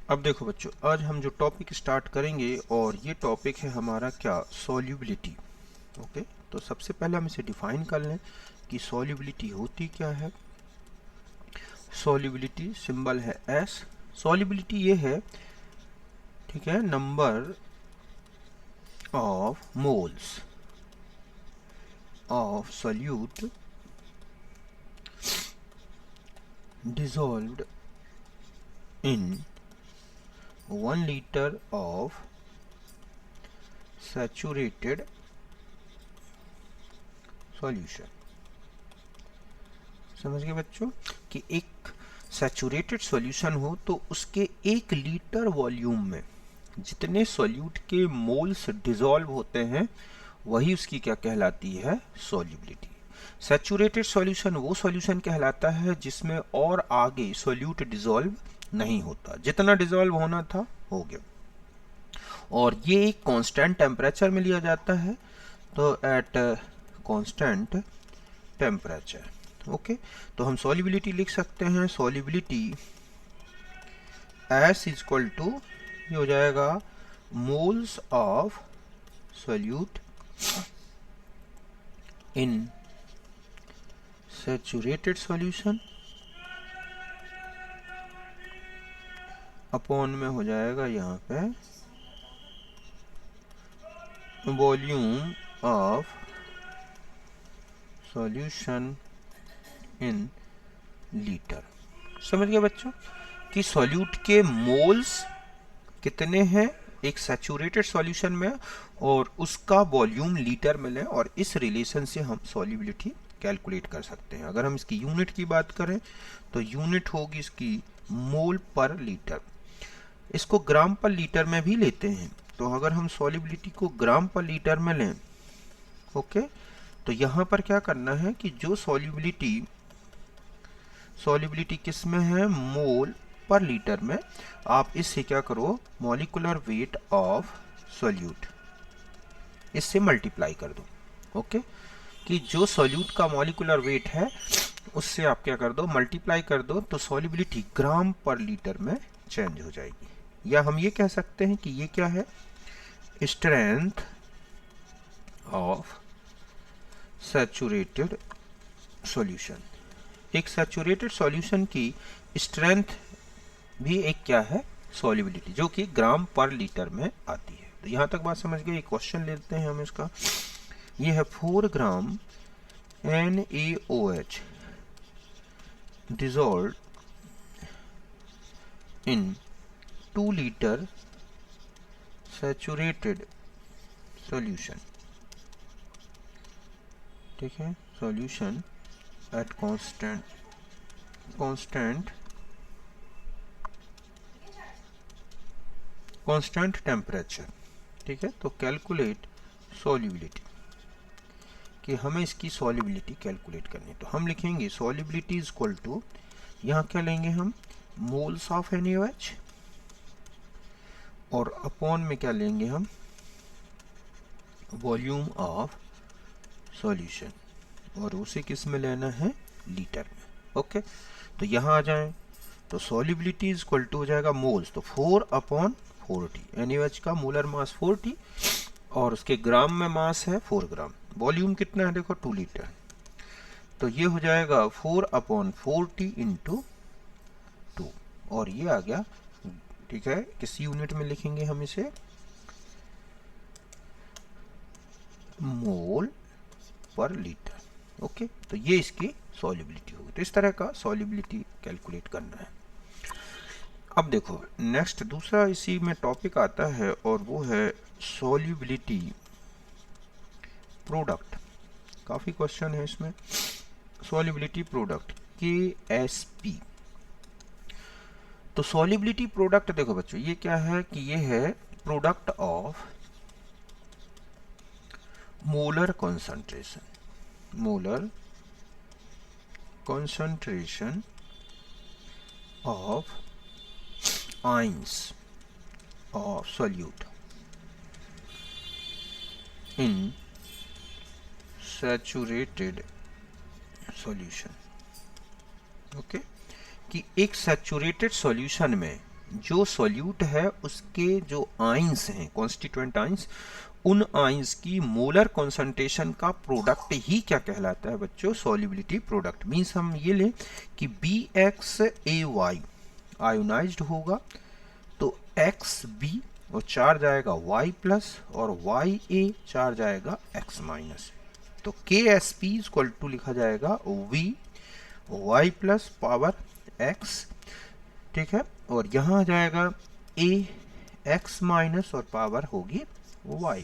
अब देखो बच्चों, आज हम जो टॉपिक स्टार्ट करेंगे और ये टॉपिक है हमारा क्या, सॉल्युबिलिटी। ओके, तो सबसे पहले हम इसे डिफाइन कर लें कि सॉल्युबिलिटी होती क्या है। सॉल्युबिलिटी सिंबल है एस। सॉल्युबिलिटी ये है, ठीक है, number of moles of solute dissolved in 1 liter of saturated solution। समझ गए बच्चों कि एक सैचुरेटेड सॉल्यूशन हो तो उसके 1 लीटर वॉल्यूम में जितने सॉल्यूट के मोल्स डिसॉल्व होते हैं वही उसकी क्या कहलाती है, सॉल्युबिलिटी। सैचुरेटेड सॉल्यूशन वो सॉल्यूशन कहलाता है जिसमें और आगे सॉल्यूट डिसॉल्व नहीं होता, जितना डिसॉल्व होना था हो गया, और ये एक कांस्टेंट टेम्परेचर में लिया जाता है, तो एट कांस्टेंट टेम्परेचर। ओके, तो हम सॉल्युबिलिटी लिख सकते हैं, solubility S is equal to, ये हो जाएगा moles of solute in saturated solution upon में हो जाएगा यहाँ पे volume of solution in litre. समझ गए बच्चों कि सॉल्यूट के मोल्स कितने हैं एक सैचुरेटेड सॉल्यूशन में और उसका वॉल्यूम लीटर में लें, और इस रिलेशन से हम सॉल्युबिलिटी कैलकुलेट कर सकते हैं। अगर हम इसकी यूनिट की बात करें तो यूनिट होगी इसकी मोल पर लीटर। इसको ग्राम पर लीटर में भी लेते हैं, तो अगर हम सॉल्युबिलिटी को ग्राम पर लीटर में लें, ओके, तो यहाँ पर क्या करना है कि जो सॉल्युबिलिटी किस में है, मोल पर लीटर में, आप इससे क्या करो, मॉलिक्यूलर वेट ऑफ सॉल्यूट इससे मल्टीप्लाई कर दो। ओके, कि जो सॉल्यूट का मॉलिक्यूलर वेट है उससे आप क्या कर दो, मल्टीप्लाई कर दो, तो सॉल्युबिलिटी ग्राम पर लीटर में चेंज हो जाएगी। या हम ये कह सकते हैं कि ये क्या है, स्ट्रेंथ ऑफ सैचुरेटेड सॉल्यूशन। एक सैचुरेटेड सॉल्यूशन की स्ट्रेंथ भी एक क्या है, सॉल्युबिलिटी, जो कि ग्राम पर लीटर में आती है। तो यहाँ तक बात समझ गए। एक क्वेश्चन लेते हैं हम इसका, ये है 4 ग्राम NaOH dissolved in 2 liter saturated solution। ठीक है, सॉल्यूशन एट कांस्टेंट टेम्परेचर। ठीक है, तो कैलकुलेट सॉल्युबिलिटी, कि हमें इसकी सॉल्युबिलिटी कैलकुलेट करनी है। तो हम लिखेंगे सॉल्युबिलिटी इज इक्वल टू, यहाँ क्या लेंगे हम, मोल्स ऑफ NaOH, और अपॉन में क्या लेंगे हम, वॉल्यूम ऑफ सॉल्यूशन, और उसे किस में लेना है, लीटर में। ओके, तो यहाँ आ जाए तो सॉल्युबिलिटी इज इक्वल टू हो जाएगा मोल्स, तो 4/40। NaOH का मोलर मास 40 और उसके ग्राम में मास है 4 ग्राम। वॉल्यूम कितना है देखो, 2 लीटर, तो ये हो जाएगा 4/40 इंटू 2, और ये आ गया। ठीक है, किस यूनिट में लिखेंगे हम इसे, मोल पर लीटर। ओके, तो ये इसकी सॉल्युबिलिटी होगी। तो इस तरह का सॉल्युबिलिटी कैलकुलेट करना है। अब देखो नेक्स्ट दूसरा इसी में टॉपिक आता है, और वो है सॉल्युबिलिटी प्रोडक्ट। काफी क्वेश्चन है इसमें। Solubility product KSP। तो सॉल्युबिलिटी प्रोडक्ट देखो बच्चों, ये क्या है कि ये है product of molar concentration of ions of solute in saturated solution। Okay, कि एक सैचुरेटेड सॉल्यूशन में जो सॉल्यूट है उसके जो आइंस हैं, कॉन्स्टिट्यूएंट आइंस, उन आइंस की मोलर कॉन्सेंट्रेशन का प्रोडक्ट ही क्या कहलाता है बच्चों? Solubility product. मीन्स हम ये लें कि BXAY आयोनाइज्ड होगा तो XB और चार्ज आएगा Y प्लस और YA चार्ज आएगा X माइनस। तो KSP इक्वल टू लिखा जाएगा V Y plus power X, ठीक है, और यहाँ आ जाएगा A X माइनस और पावर होगी Y।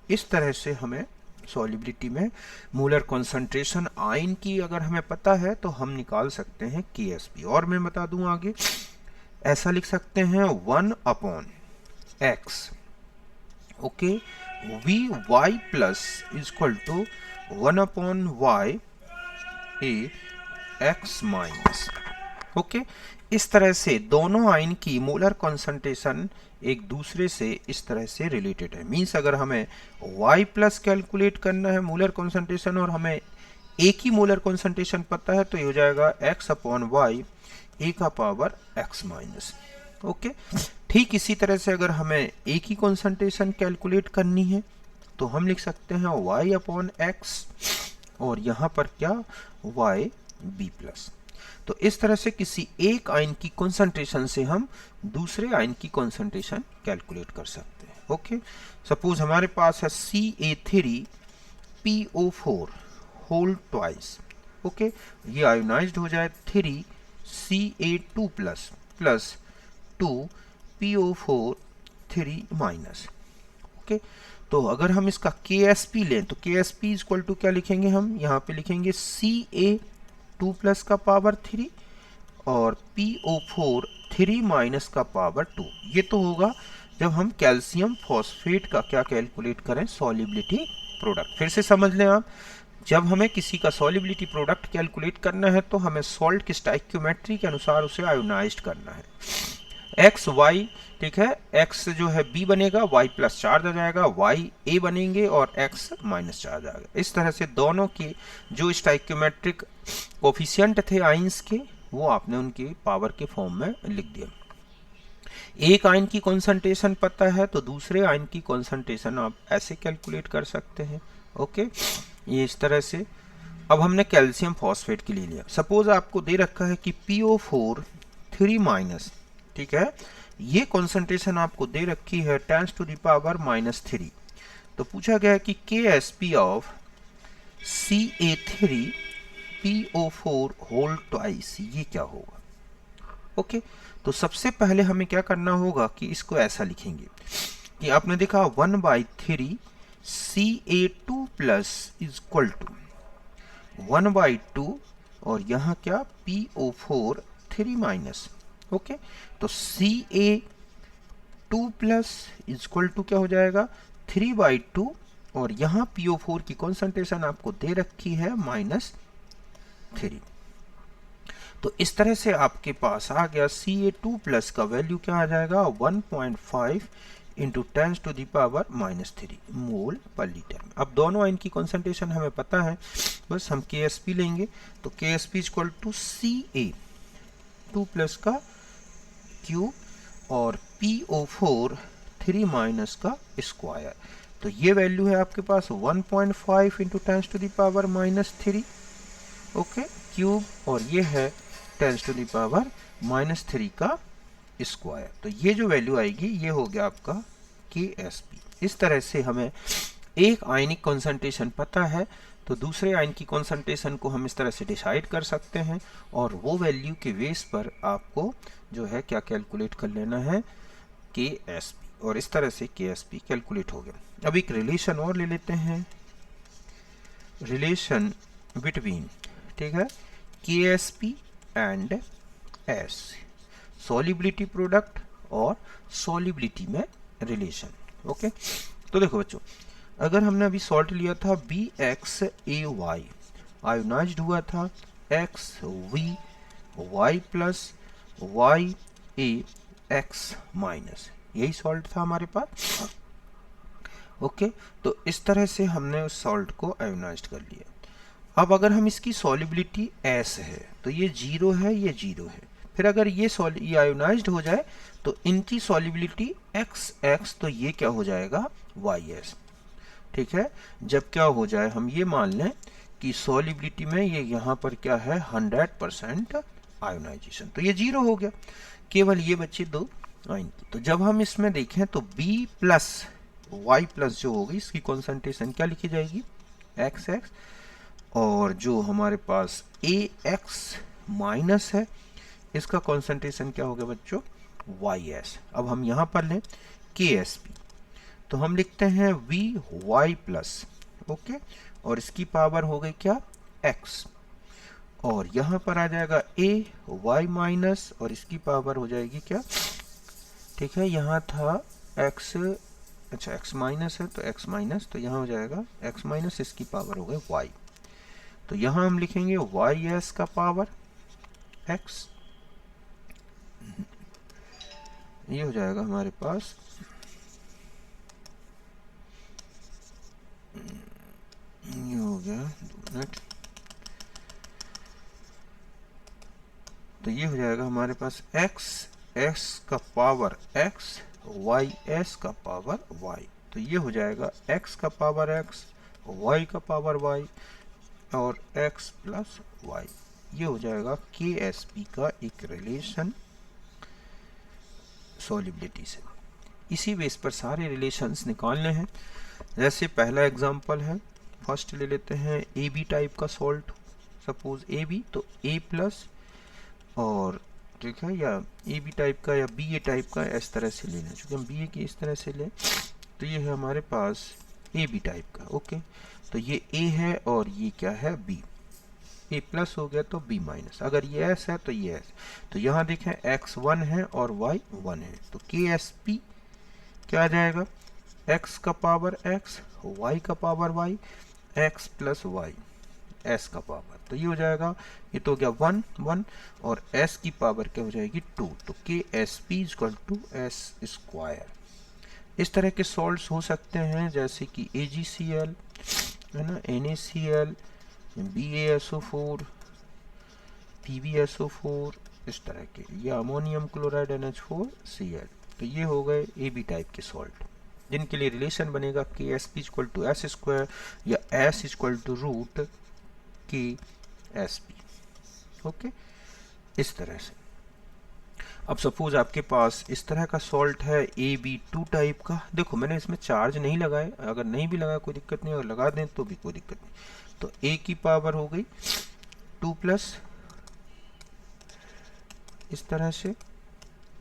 इस तरह से हमें सॉल्युबिलिटी में मोलर कॉन्सेंट्रेशन आयन की अगर हमें पता है तो हम निकाल सकते हैं KSP। और मैं बता दूं आगे, ऐसा लिख सकते हैं 1/X, okay, VY plus equal to 1/Y A X minus. Okay, इस तरह से दोनों आयन की मोलर कॉन्सेंट्रेशन एक दूसरे से इस तरह से रिलेटेड है। मीन्स अगर हमें Y प्लस कैलकुलेट करना है मोलर कॉन्सेंट्रेशन और हमें A की मोलर कॉन्सेंट्रेशन पता है तो ये हो जाएगा X/Y A का पावर X माइनस। ओके, ठीक इसी तरह से अगर हमें A की कॉन्सेंट्रेशन कैलकुलेट करनी है तो हम लिख सकते हैं Y/X और यहाँ पर क्या YB प्लस। तो इस तरह से किसी एक आयन की कॉन्सेंट्रेशन से हम दूसरे आयन की कॉन्सेंट्रेशन कैलकुलेट कर सकते हैं। ओके, सपोज हमारे पास है CA3PO4 होल ट्वाइस। ओके, ये आयोनाइज्ड हो जाए 3CA2 plus plus 2PO4 3 minus. Okay, तो अगर हम इसका KSP लें तो KSP इक्वल टू क्या लिखेंगे? हम यहाँ पे लिखेंगे CA2 प्लस का पावर 3 और PO4 3 माइनस का पावर 2। ये तो होगा जब हम कैल्शियम फॉस्फेट का क्या कैलकुलेट करें? Solubility product. फिर से समझ लें आप, जब हमें किसी का सॉल्युबिलिटी प्रोडक्ट कैलकुलेट करना है तो हमें सॉल्ट की स्टोइकियोमेट्री के अनुसार उसे आयोनाइज्ड करना है। एक्स वाई, ठीक है, एक्स जो है बी बनेगा, वाई प्लस चार्ज आ जाएगा, वाई ए बनेंगे और एक्स माइनस चार्ज आ जाएगा। इस तरह से दोनों के जो स्टोइकियोमेट्रिक कोफिशिएंट थे आइंस के, वो आपने उनकी पावर के फॉर्म में लिख दिया। एक आयन की कॉन्सेंट्रेशन पता है तो दूसरे आयन की कॉन्सेंट्रेशन आप ऐसे कैलकुलेट कर सकते हैं। ओके, ये इस तरह से। अब हमने कैल्शियम फॉस्फेट के लिए लिया। सपोज आपको दे रखा है कि PO4 3 माइनस, ठीक है, ये कॉन्सेंट्रेशन आपको दे रखी है 10 टू द पावर -3। तो पूछा गया है कि KSP of CA3PO4 whole twice ये क्या होगा? ओके, तो सबसे पहले हमें क्या करना होगा कि इसको ऐसा लिखेंगे कि आपने देखा 1/3 CA2 प्लस इक्वल टू 1/2 और यहाँ क्या PO4 3 माइनस। ओके, तो CA2 प्लस इक्वल टू क्या हो जाएगा 3/2 और यहाँ PO4 की कॉन्सेंट्रेशन आपको दे रखी है -3। तो इस तरह से आपके पास आ गया CA2 प्लस का वैल्यू क्या आ जाएगा 1.5 इंटू 10 टू द पावर -3 मोल पर लीटर में। अब दोनों आयन की कॉन्सेंट्रेशन हमें पता है, बस हम KSP लेंगे। तो KSP equal to CA2 plus का क्यूब और PO4 3 माइनस का स्क्वायर। तो ये वैल्यू है आपके पास 1.5 into 10 to the power -3, okay, cube, और ये है 10 टू द पावर -3 का स्क्वायर। तो ये जो वैल्यू आएगी ये हो गया आपका KSP। इस तरह से हमें एक आयनिक कॉन्सेंट्रेशन पता है तो दूसरे आयन की कॉन्सेंट्रेशन को हम इस तरह से डिसाइड कर सकते हैं और वो वैल्यू के बेस पर आपको जो है क्या कैलकुलेट कर लेना है KSP, और इस तरह से KSP कैलकुलेट हो गया। अब एक रिलेशन और ले लेते हैं, रिलेशन बिटवीन, ठीक है, KSP and S, solubility product और सॉल्युबिलिटी में रिलेशन। ओके, तो देखो बच्चों, अगर हमने अभी सॉल्ट लिया था BXAY, आयोनाइज्ड हुआ था XVY प्लस YAX माइनस, यही सॉल्ट था हमारे पास। ओके, तो इस तरह से हमने उस सॉल्ट को आयोनाइज्ड कर लिया। अब अगर हम इसकी सॉल्युबिलिटी S है तो ये 0 है, ये 0 है, फिर अगर ये आयोनाइज्ड हो जाए तो इनकी सॉल्युबिलिटी XX, तो ये क्या हो जाएगा YS। ठीक है, जब क्या हो जाए हम ये मान लें कि सॉल्युबिलिटी में ये यहाँ पर क्या है 100% आयोनाइजेशन, तो ये 0 हो गया, केवल ये बच्चे दो आएंगे। तो जब हम इसमें देखें तो B प्लस Y प्लस जो होगी इसकी कॉन्सेंट्रेशन क्या लिखी जाएगी XX, और जो हमारे पास AX माइनस है इसका कॉन्सेंट्रेशन क्या हो गया बच्चों YS। अब हम यहाँ पर लें KSP, तो हम लिखते हैं VY प्लस, ओके, और इसकी पावर हो गई क्या X, और यहाँ पर आ जाएगा AY माइनस और इसकी पावर हो जाएगी क्या, ठीक है, यहाँ था X, अच्छा X माइनस है तो X माइनस, तो यहाँ हो जाएगा X माइनस, इसकी पावर हो गई Y, तो यहाँ हम लिखेंगे YS का पावर X, ये हो जाएगा हमारे पास ये हो गया 2 मिनट, तो ये हो जाएगा हमारे पास XS का पावर X YS का पावर Y, तो ये हो जाएगा X का पावर X Y का पावर Y और X प्लस Y, ये हो जाएगा KSP का एक रिलेशन सॉल्युबिलिटी से। इसी बेस पर सारे रिलेशंस निकालने हैं। जैसे पहला एग्जांपल है, फर्स्ट ले लेते हैं AB टाइप का सॉल्ट, सपोज AB, तो A प्लस और ठीक है, या AB टाइप का या BA टाइप का, इस तरह से लेना, चूँकि हम BA की इस तरह से लें तो ये है हमारे पास AB टाइप का, ओके, तो ये A है और ये क्या है B, A प्लस हो गया तो B माइनस, अगर ये S है तो ये S, तो यहाँ देखें X 1 है और Y 1 है, तो KSP क्या आ जाएगा X का पावर X Y का power Y X plus Y S का पावर, तो ये हो जाएगा, ये तो हो गया 1 1 और S की पावर क्या हो जाएगी 2, तो KSP equal to S square. इस तरह के सॉल्ट्स हो सकते हैं जैसे कि AgCl है ना, NaCl, BaSO4, PbSO4, इस तरह के, या अमोनियम क्लोराइड NH4Cl, तो ये हो गए AB टाइप के सॉल्ट जिनके लिए रिलेशन बनेगा KSP equal to S square या S equal to root KSP, okay, इस तरह से। अब सपोज आपके पास इस तरह का सॉल्ट है AB2 टाइप का, देखो मैंने इसमें चार्ज नहीं लगाए, अगर नहीं भी लगाया कोई दिक्कत नहीं, अगर लगा दें तो भी कोई दिक्कत नहीं, तो A की पावर हो गई 2 प्लस इस तरह से,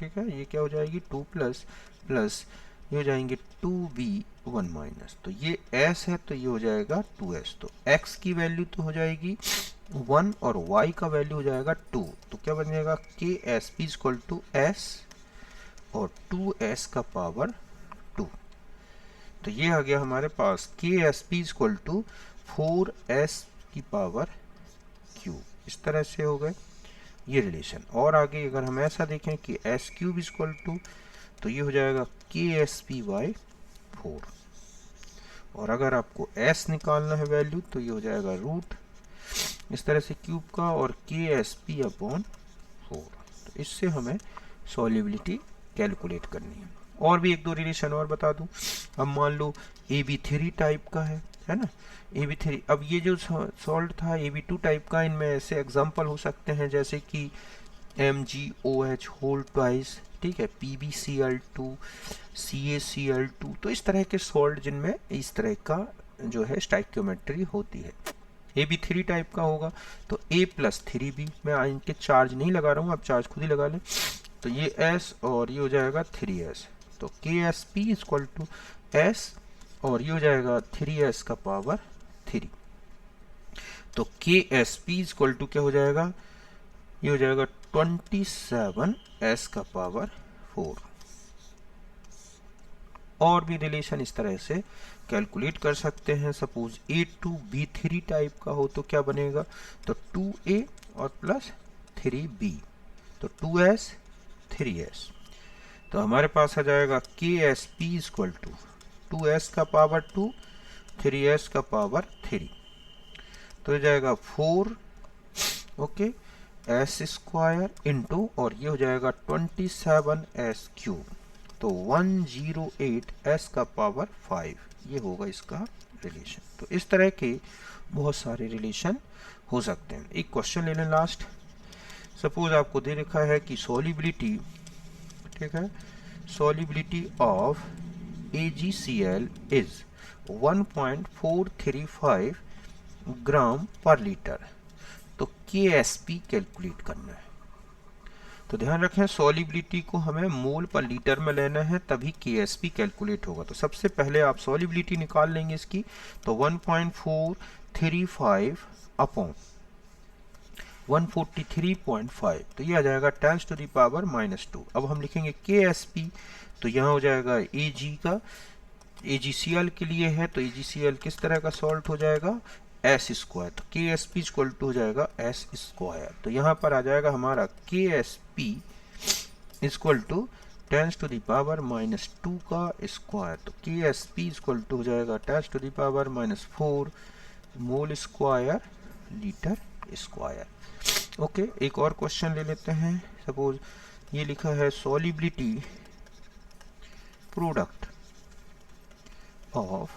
ठीक है, ये क्या हो जाएगी 2 प्लस प्लस ये हो जाएंगे 2B1 माइनस, तो ये S है तो ये हो जाएगा 2S, तो X की वैल्यू तो हो जाएगी 1 और Y का वैल्यू हो जाएगा 2, तो क्या बन जाएगा KSP इक्वल टू S और 2S का पावर 2, तो ये आ गया हमारे पास KSP इक्वल टू 4S की पावर Q, इस तरह से हो गए ये रिलेशन। और आगे अगर हम ऐसा देखें कि S क्यूब इक्वल टू, तो ये हो जाएगा KSP बाई 4, और अगर आपको S निकालना है वैल्यू तो ये हो जाएगा रूट इस तरह से क्यूब का और KSP अपॉन 4, तो इससे हमें सॉल्युबिलिटी कैलकुलेट करनी है। और भी एक दो रिलेशन और बता दूं, अब मान लो AB3 टाइप का है ना, AB3, अब ये जो सॉल्ट था AB2 टाइप का, इनमें ऐसे एग्जांपल हो सकते हैं जैसे कि MgOH होल ट्वाइस, ठीक है, PbCl2, CaCl2, तो इस तरह के सॉल्ट जिनमें इस तरह का जो है स्टाइकियोमेट्री होती है। AB3 टाइप का होगा तो A प्लस 3B, मैं इनके चार्ज नहीं लगा रहा हूँ, आप चार्ज खुद ही लगा लें, तो ये S और ये हो जाएगा 3S, तो KSP इक्वल टू S और ये हो जाएगा 3S का पावर 3, तो KSP इक्वल टू क्या हो जाएगा, ये हो जाएगा 27S का पावर 4। और भी रिलेशन इस तरह से कैलकुलेट कर सकते हैं। सपोज A2B3 टाइप का हो तो क्या बनेगा, तो 2A और प्लस 3B, तो 2S 3S, तो हमारे पास आ जाएगा KSP इक्वल टू 2S का पावर 2 3S का पावर 3, तो हो जाएगा 4, ओके, एस स्क्वायर इंटू, और ये हो जाएगा 27s क्यूब, तो 108s का पावर 5, ये होगा इसका रिलेशन। तो इस तरह के बहुत सारे रिलेशन हो सकते हैं। एक क्वेश्चन ले लें लास्ट। सपोज आपको दे रखा है कि सॉल्युबिलिटी, ठीक है, सॉल्युबिलिटी ऑफ AgCl इज 1.435 ग्राम पर लीटर, तो KSP कैलकुलेट करना है। तो ध्यान रखें सॉल्युबिलिटी को हमें मोल पर लीटर में लेना है, तभी KSP कैलकुलेट होगा। तो सबसे पहले आप सॉल्युबिलिटी निकाल लेंगे इसकी, तो 1.435 अपॉन 143.5, तो ये आ जाएगा 10⁻⁻²। अब हम लिखेंगे KSP, तो यहाँ हो जाएगा Ag का, AgCl के लिए है, तो AgCl किस तरह का सॉल्ट हो जाएगा, S स्क्वायर, तो KSP इक्वल टू हो जाएगा S स्क्वायर। तो यहाँ पर आ जाएगा हमारा KSP इक्वल टू 10⁻⁻² का स्क्वायर, तो KSP इक्वल टू हो जाएगा 10⁻⁻4 mole square litre square. Okay, एक और क्वेश्चन ले लेते हैं। सपोज ये लिखा है solubility product of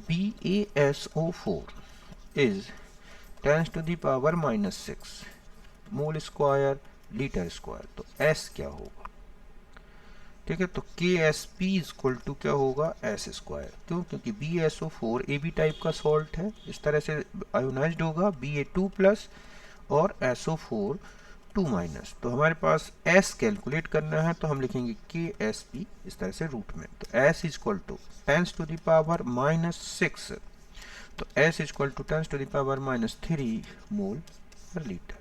BaSO4 is 10⁻⁻6 mole square litre square, तो S क्या होगा, ठीक है। तो KSP इक्वल टू क्या होगा, S स्क्वायर। क्यों, क्योंकि BaSO4 AB टाइप का सॉल्ट है, इस तरह से आयोनाइज्ड होगा, Ba2+ और SO4 2-, तो हमारे पास S कैलकुलेट करना है, तो हम लिखेंगे KSP इस तरह से रूट में, तो S इक्वल टू 10⁻⁻6, तो S इक्वल टू 10⁻⁻3 मोल पर लीटर।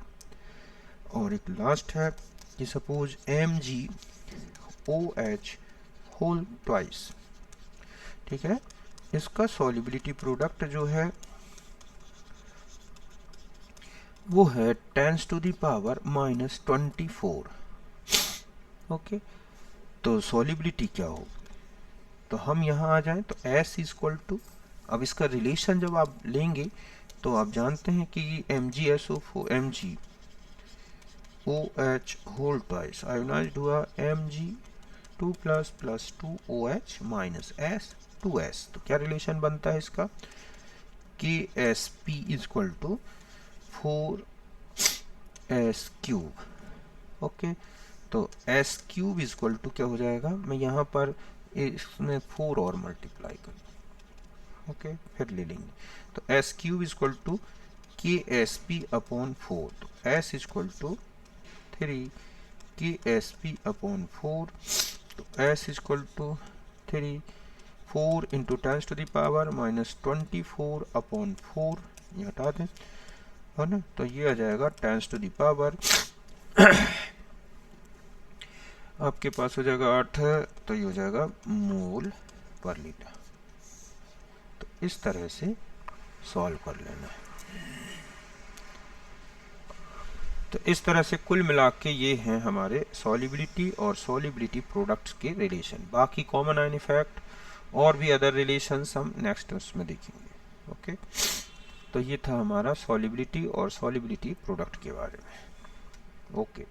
और एक लास्ट है कि सपोज MgOH होल ट्वाइस, ठीक है, इसका सॉल्युबिलिटी प्रोडक्ट जो है वो है 10⁻⁻24। ओके, तो सॉल्युबिलिटी क्या होगी, तो हम यहाँ आ जाएं, तो S इक्वल टू, अब इसका रिलेशन जब आप लेंगे तो आप जानते हैं कि MgSO4 MgOH whole twice ionised हुआ Mg2+ + 2OH - S2S, तो क्या रिलेशन बनता है इसका, KSP equal to 4s³। Okay, तो s³ इक्वल टू क्या हो जाएगा, मैं यहाँ पर इसमें 4 और मल्टीप्लाई करूँ, ओके, फिर ले लेंगे, तो s³ equal to KSP upon 4, तो S equal to 3 KSP upon 4, तो S equal to 3 4 into 10⁻⁻24 upon 4, ये हटा दें, है ना, तो ये आ जाएगा 10⁻, आपके पास हो जाएगा 8, तो ये हो जाएगा मोल पर लीटर। तो इस तरह से सॉल्व कर लेना है। तो इस तरह से कुल मिला के ये हैं हमारे सॉल्युबिलिटी और सॉल्युबिलिटी प्रोडक्ट्स के रिलेशन। बाकी कॉमन आयन इफेक्ट और भी अदर रिलेशंस हम नेक्स्ट उसमें देखेंगे। ओके, तो ये था हमारा सॉल्युबिलिटी और सॉल्युबिलिटी प्रोडक्ट के बारे में। ओके।